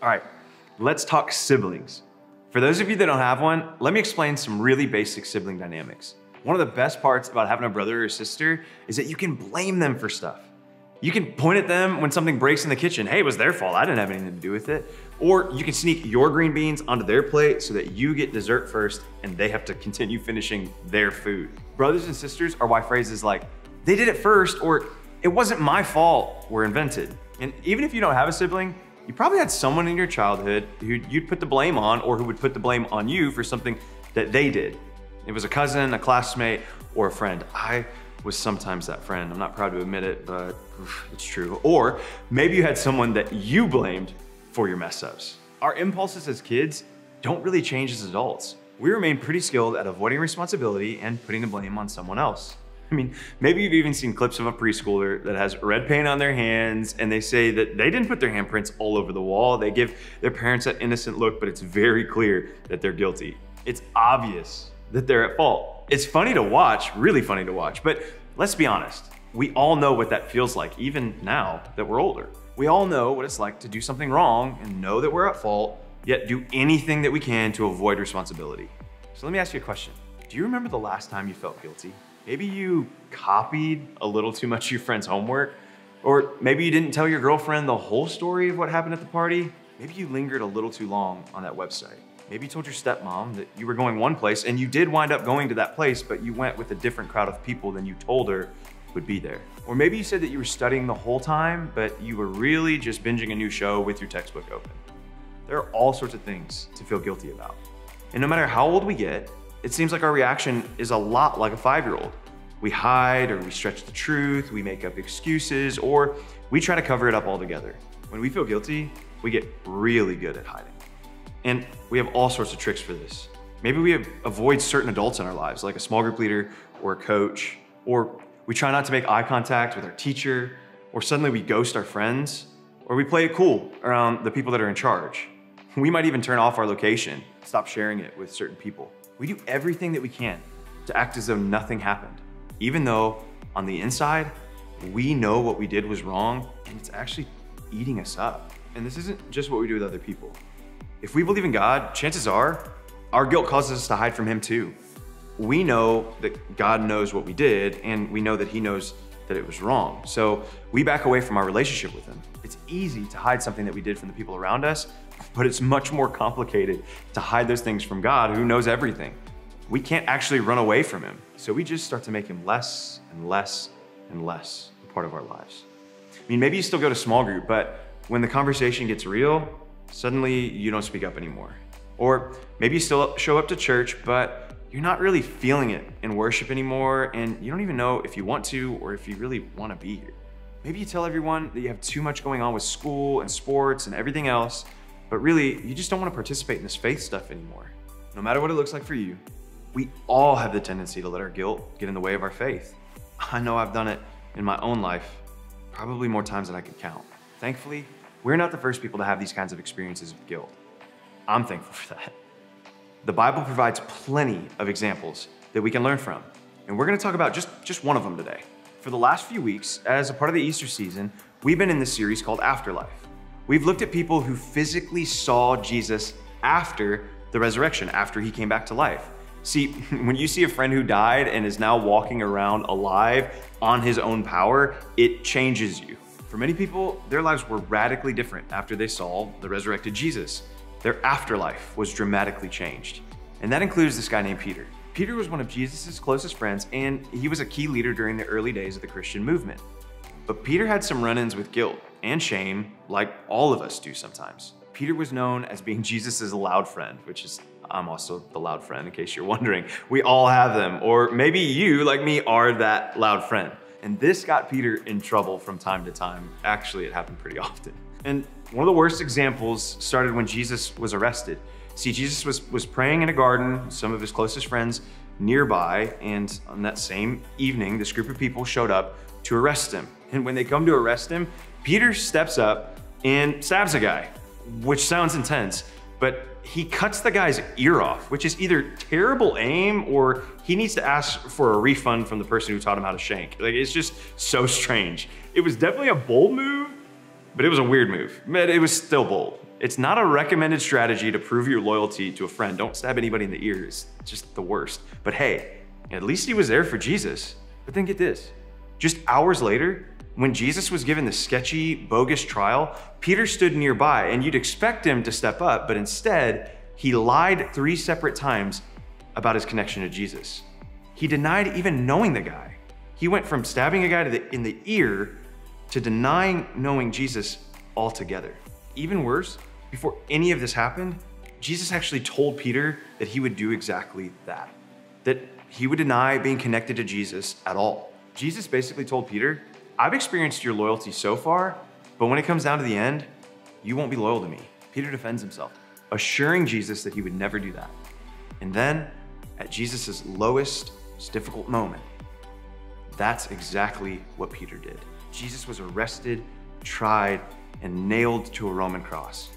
All right, let's talk siblings. For those of you that don't have one, let me explain some really basic sibling dynamics. One of the best parts about having a brother or sister is that you can blame them for stuff. You can point at them when something breaks in the kitchen. Hey, it was their fault. I didn't have anything to do with it. Or you can sneak your green beans onto their plate so that you get dessert first and they have to continue finishing their food. Brothers and sisters are why phrases like, they did it first, or it wasn't my fault, were invented. And even if you don't have a sibling, you probably had someone in your childhood who you'd put the blame on, or who would put the blame on you for something that they did. It was a cousin, a classmate, or a friend. I was sometimes that friend. I'm not proud to admit it, but it's true. Or maybe you had someone that you blamed for your mess ups. Our impulses as kids don't really change as adults. We remain pretty skilled at avoiding responsibility and putting the blame on someone else. I mean, maybe you've even seen clips of a preschooler that has red paint on their hands and they say that they didn't put their handprints all over the wall. They give their parents that innocent look, but it's very clear that they're guilty. It's obvious that they're at fault. It's funny to watch, really funny to watch, but let's be honest. We all know what that feels like, even now that we're older. We all know what it's like to do something wrong and know that we're at fault, yet do anything that we can to avoid responsibility. So let me ask you a question. Do you remember the last time you felt guilty? Maybe you copied a little too much of your friend's homework, or maybe you didn't tell your girlfriend the whole story of what happened at the party. Maybe you lingered a little too long on that website. Maybe you told your stepmom that you were going one place and you did wind up going to that place, but you went with a different crowd of people than you told her would be there. Or maybe you said that you were studying the whole time, but you were really just binging a new show with your textbook open. There are all sorts of things to feel guilty about. And no matter how old we get, it seems like our reaction is a lot like a 5-year-old. We hide, or we stretch the truth, we make up excuses, or we try to cover it up altogether. When we feel guilty, we get really good at hiding. And we have all sorts of tricks for this. Maybe we avoid certain adults in our lives, like a small group leader or a coach, or we try not to make eye contact with our teacher, or suddenly we ghost our friends, or we play it cool around the people that are in charge. We might even turn off our location, stop sharing it with certain people. We do everything that we can to act as though nothing happened, even though on the inside, we know what we did was wrong and it's actually eating us up. And this isn't just what we do with other people. If we believe in God, chances are our guilt causes us to hide from Him too. We know that God knows what we did, and we know that He knows that it was wrong. So we back away from our relationship with Him. It's easy to hide something that we did from the people around us, but it's much more complicated to hide those things from God, who knows everything. We can't actually run away from Him. So we just start to make Him less and less and less a part of our lives. I mean, maybe you still go to small group, but when the conversation gets real, suddenly you don't speak up anymore. Or maybe you still show up to church, but you're not really feeling it in worship anymore, and you don't even know if you want to or if you really want to be here. Maybe you tell everyone that you have too much going on with school and sports and everything else, but really, you just don't want to participate in this faith stuff anymore. No matter what it looks like for you, we all have the tendency to let our guilt get in the way of our faith. I know I've done it in my own life, probably more times than I could count. Thankfully, we're not the first people to have these kinds of experiences of guilt. I'm thankful for that. The Bible provides plenty of examples that we can learn from, and we're going to talk about just one of them today. For the last few weeks, as a part of the Easter season, we've been in this series called Afterlife. We've looked at people who physically saw Jesus after the resurrection, after He came back to life. See, when you see a friend who died and is now walking around alive on his own power, it changes you. For many people, their lives were radically different after they saw the resurrected Jesus. Their afterlife was dramatically changed. And that includes this guy named Peter. Peter was one of Jesus' closest friends, and he was a key leader during the early days of the Christian movement. But Peter had some run-ins with guilt and shame, like all of us do sometimes. Peter was known as being Jesus' loud friend, which is, I'm also the loud friend, in case you're wondering. We all have them, or maybe you, like me, are that loud friend. And this got Peter in trouble from time to time. Actually, it happened pretty often. And one of the worst examples started when Jesus was arrested. See, Jesus was praying in a garden, some of his closest friends nearby, and on that same evening, this group of people showed up to arrest him. And when they come to arrest him, Peter steps up and stabs a guy, which sounds intense, but he cuts the guy's ear off, which is either terrible aim or he needs to ask for a refund from the person who taught him how to shank. Like, it's just so strange. It was definitely a bold move, but it was a weird move. But it was still bold. It's not a recommended strategy to prove your loyalty to a friend. Don't stab anybody in the ear. It's just the worst. But hey, at least he was there for Jesus. But then get this. Just hours later, when Jesus was given the sketchy, bogus trial, Peter stood nearby, and you'd expect him to step up, but instead, he lied 3 separate times about his connection to Jesus. He denied even knowing the guy. He went from stabbing a guy in the ear to denying knowing Jesus altogether. Even worse, before any of this happened, Jesus actually told Peter that he would do exactly that he would deny being connected to Jesus at all. Jesus basically told Peter, I've experienced your loyalty so far, but when it comes down to the end, you won't be loyal to me. Peter defends himself, assuring Jesus that he would never do that. And then, at Jesus' lowest, most difficult moment, that's exactly what Peter did. Jesus was arrested, tried, and nailed to a Roman cross.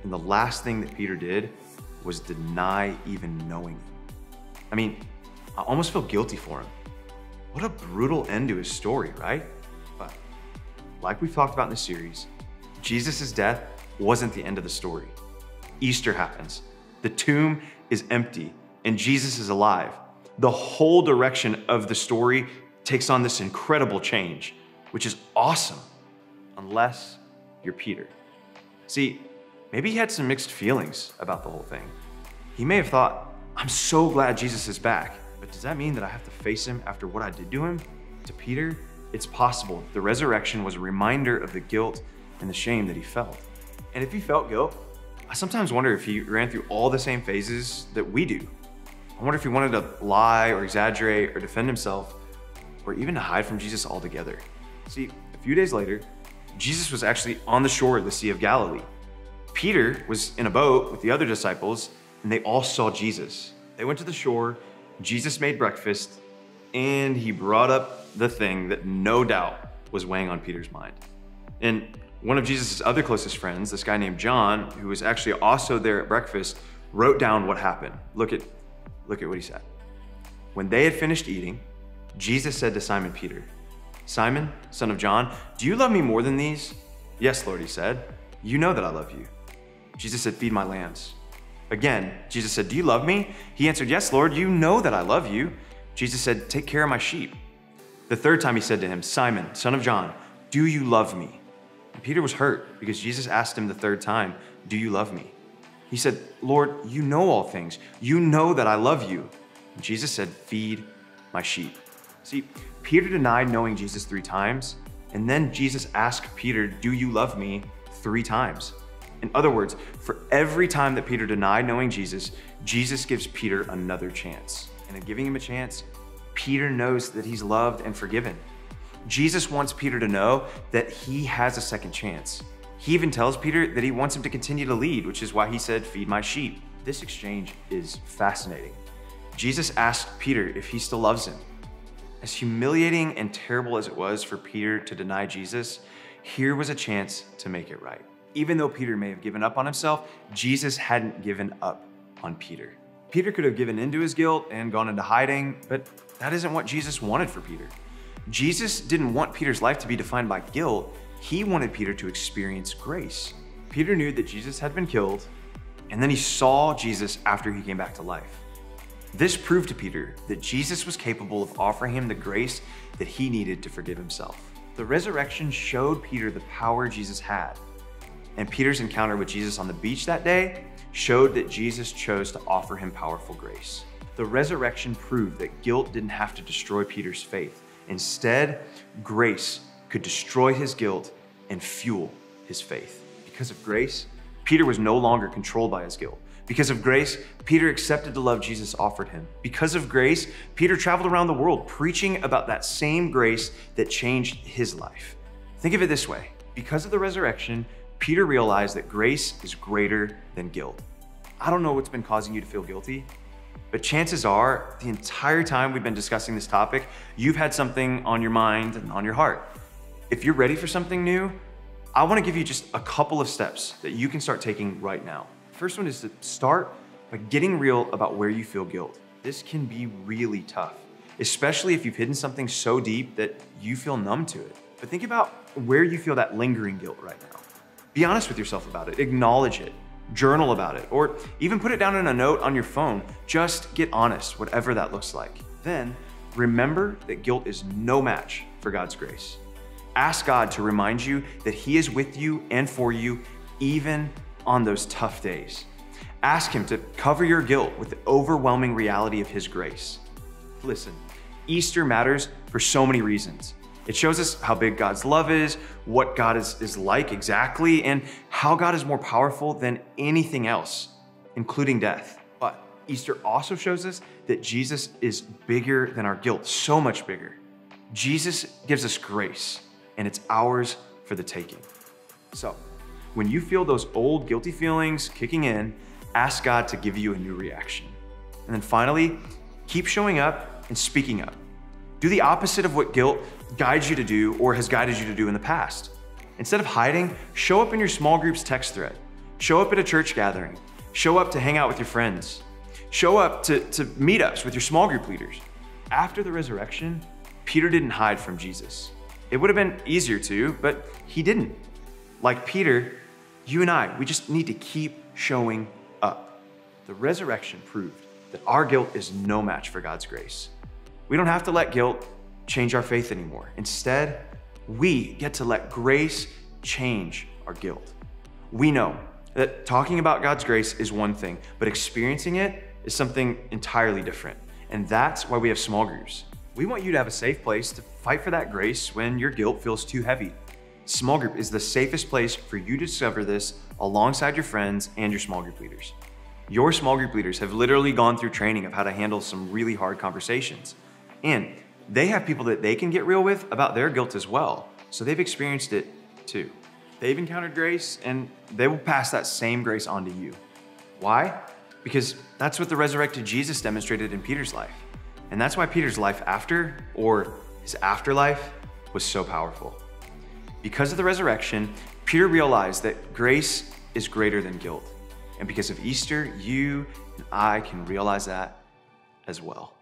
And the last thing that Peter did was deny even knowing him. I mean, I almost feel guilty for him. What a brutal end to his story, right? But like we've talked about in the series, Jesus' death wasn't the end of the story. Easter happens. The tomb is empty and Jesus is alive. The whole direction of the story takes on this incredible change, which is awesome, unless you're Peter. See, maybe he had some mixed feelings about the whole thing. He may have thought, I'm so glad Jesus is back, but does that mean that I have to face him after what I did to him? To Peter, it's possible the resurrection was a reminder of the guilt and the shame that he felt. And if he felt guilt, I sometimes wonder if he ran through all the same phases that we do. I wonder if he wanted to lie or exaggerate or defend himself, or even to hide from Jesus altogether. See, a few days later, Jesus was actually on the shore of the Sea of Galilee. Peter was in a boat with the other disciples, and they all saw Jesus. They went to the shore, Jesus made breakfast, and he brought up the thing that no doubt was weighing on Peter's mind. And one of Jesus' other closest friends, this guy named John, who was actually also there at breakfast, wrote down what happened. Look at what he said. When they had finished eating, Jesus said to Simon Peter, Simon, son of John, do you love me more than these? Yes, Lord, he said. You know that I love you. Jesus said, feed my lambs. Again, Jesus said, do you love me? He answered, yes, Lord, you know that I love you. Jesus said, take care of my sheep. The third time he said to him, Simon, son of John, do you love me? And Peter was hurt because Jesus asked him the third time, do you love me? He said, Lord, you know all things. You know that I love you. And Jesus said, feed my sheep. See, Peter denied knowing Jesus 3 times, and then Jesus asked Peter, do you love me 3 times? In other words, for every time that Peter denied knowing Jesus, Jesus gives Peter another chance. And in giving him a chance, Peter knows that he's loved and forgiven. Jesus wants Peter to know that he has a second chance. He even tells Peter that he wants him to continue to lead, which is why he said, feed my sheep. This exchange is fascinating. Jesus asked Peter if he still loves him. As humiliating and terrible as it was for Peter to deny Jesus, here was a chance to make it right. Even though Peter may have given up on himself, Jesus hadn't given up on Peter. Peter could have given into his guilt and gone into hiding, but that isn't what Jesus wanted for Peter. Jesus didn't want Peter's life to be defined by guilt. He wanted Peter to experience grace. Peter knew that Jesus had been killed, and then he saw Jesus after he came back to life. This proved to Peter that Jesus was capable of offering him the grace that he needed to forgive himself. The resurrection showed Peter the power Jesus had, and Peter's encounter with Jesus on the beach that day showed that Jesus chose to offer him powerful grace. The resurrection proved that guilt didn't have to destroy Peter's faith. Instead, grace could destroy his guilt and fuel his faith. Because of grace, Peter was no longer controlled by his guilt. Because of grace, Peter accepted the love Jesus offered him. Because of grace, Peter traveled around the world preaching about that same grace that changed his life. Think of it this way. Because of the resurrection, Peter realized that grace is greater than guilt. I don't know what's been causing you to feel guilty, but chances are the entire time we've been discussing this topic, you've had something on your mind and on your heart. If you're ready for something new, I want to give you just a couple of steps that you can start taking right now. First one is to start by getting real about where you feel guilt. This can be really tough, especially if you've hidden something so deep that you feel numb to it. But think about where you feel that lingering guilt right now. Be honest with yourself about it, acknowledge it, journal about it, or even put it down in a note on your phone. Just get honest, whatever that looks like. Then remember that guilt is no match for God's grace. Ask God to remind you that He is with you and for you, even on those tough days. Ask Him to cover your guilt with the overwhelming reality of His grace. Listen, Easter matters for so many reasons. It shows us how big God's love is, what God is like exactly, and how God is more powerful than anything else, including death. But Easter also shows us that Jesus is bigger than our guilt, so much bigger. Jesus gives us grace, and it's ours for the taking. So, when you feel those old guilty feelings kicking in, ask God to give you a new reaction. And then finally, keep showing up and speaking up. Do the opposite of what guilt guides you to do or has guided you to do in the past. Instead of hiding, show up in your small group's text thread. Show up at a church gathering. Show up to hang out with your friends. Show up to meetups with your small group leaders. After the resurrection, Peter didn't hide from Jesus. It would have been easier to, but he didn't. Like Peter, you and I, we just need to keep showing up. The resurrection proved that our guilt is no match for God's grace. We don't have to let guilt change our faith anymore. Instead, we get to let grace change our guilt. We know that talking about God's grace is one thing, but experiencing it is something entirely different. And that's why we have small groups. We want you to have a safe place to fight for that grace when your guilt feels too heavy. Small group is the safest place for you to discover this alongside your friends and your small group leaders. Your small group leaders have literally gone through training of how to handle some really hard conversations. And they have people that they can get real with about their guilt as well. So they've experienced it too. They've encountered grace and they will pass that same grace on to you. Why? Because that's what the resurrected Jesus demonstrated in Peter's life. And that's why Peter's life after, or his afterlife, was so powerful. Because of the resurrection, Peter realized that grace is greater than guilt. And because of Easter, you and I can realize that as well.